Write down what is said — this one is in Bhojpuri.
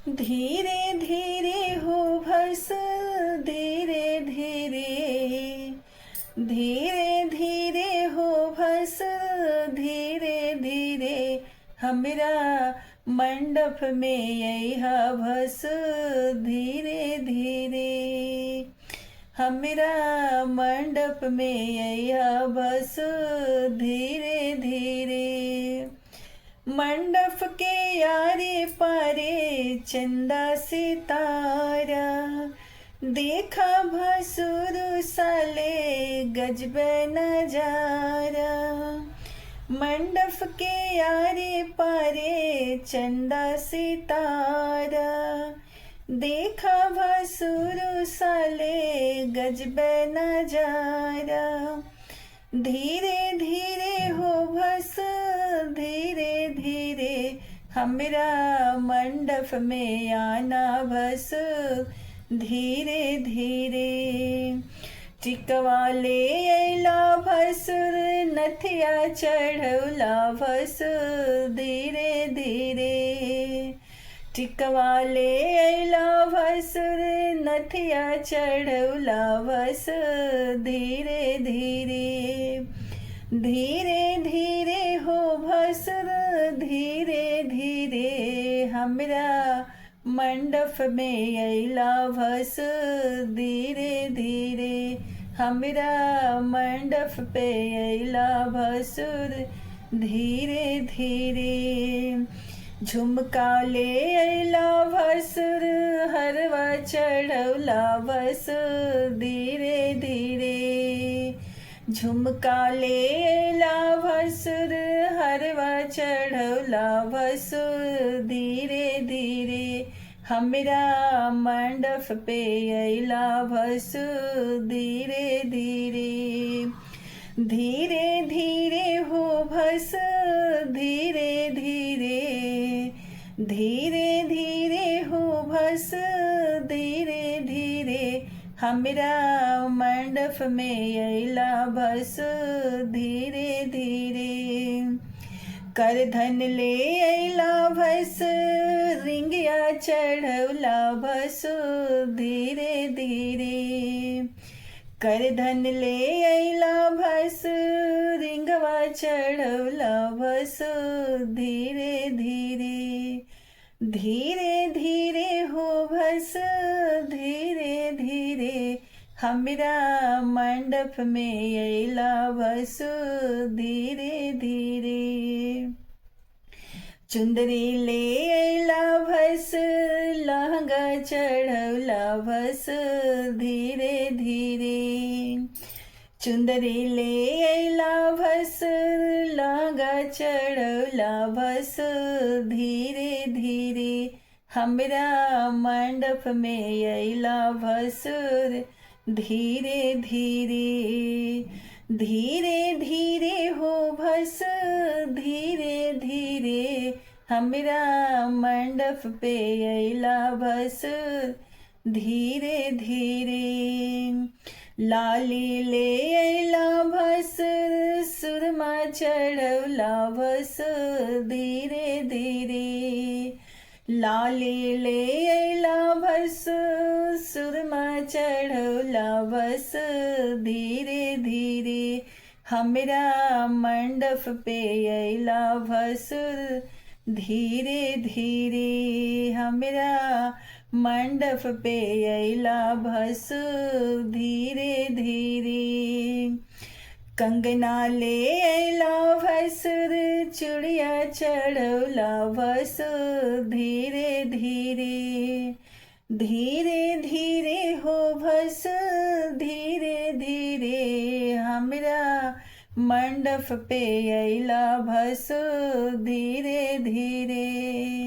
धीरे धीरे हो भस, धीरे धीरे, धीरे धीरे हो भस, धीरे धीरे हमरा मंडप में यहा भस, धीरे धीरे हमरा मंडप में यहा भस, धीरे धीरे। मंडप के यारे पारे चंदा सितारा, देखा भसुर साले गजब नजारा। मंडप के यारे पारे चंदा सितारा, देखा भसुर साले गजब नजारा। धीरे धीरे हो भस, धीरे धीरे हमरा मंडप में आना भस, धीरे धीरे। टिकवा ले अइला भसुर, नथिया चढ़ौला भस, धीरे धीरे। टिकवा ले अइला भसुर, नथिया चढ़ौला भस, धीरे धीरे। धीरे धीरे हो भसुर, धीरे धीरे हमरा मंडप में अइला भस, धीरे धीरे हमरा मंडप पे अइला भसुर, धीरे धीरे। झुमका ले अइला भसुर, हरवा चढ़ौला भस, धीरे धीरे। झुमका ले अइला भसुर, हरवा चढ़ौला भस, धीरे धीरे हमरा मंडप पे अइला भस, धीरे धीरे। धीरे धीरे हो भस, धीरे धीरे, धीरे धीरे हो भस, धीरे धीरे हमरा मंडप में अइला भस, धीरे धीरे। करधन ले अइला भस, रिंगिया चढ़ौला भस, धीरे धीरे। करधन ले अइला भस, रिंगवा चढ़ौला भस, धीरे धीरे। धीरे धीरे हो भस, धीरे धीरे हमरा मंडप में अइला भस, धीरे धीरे। चुंदरी ले अइला भस, लहंगा चढ़ौला भस, धीरे धीरे। चुंदरी ले अइला भस, लहंगा चढ़ौला भस, धीरे धीरे हमरा मंडप में अइला भसुर, धीरे धीरे। धीरे धीरे हो भस, धीरे धीरे हमरा मंडप पे अइला भसुर, धीरे धीरे। लाली ले अइला भसुर, सुरमा चढ़ौला भस, धीरे धीरे। लाली ले अइला भसुर, सुरमा चढ़ौला भस, धीरे धीरे हमरा मंडप पे अइला भसुर, धीरे धीरे हमरा मंडप पे अइला भसुर, धीरे धीरे। कंगना ले अइला भसुर, चूड़िया चढ़ौला भसुर, धीरे धीरे। धीरे धीरे हो भस, धीरे धीरे हमरा मंडप पे अइला भसुर, धीरे धीरे।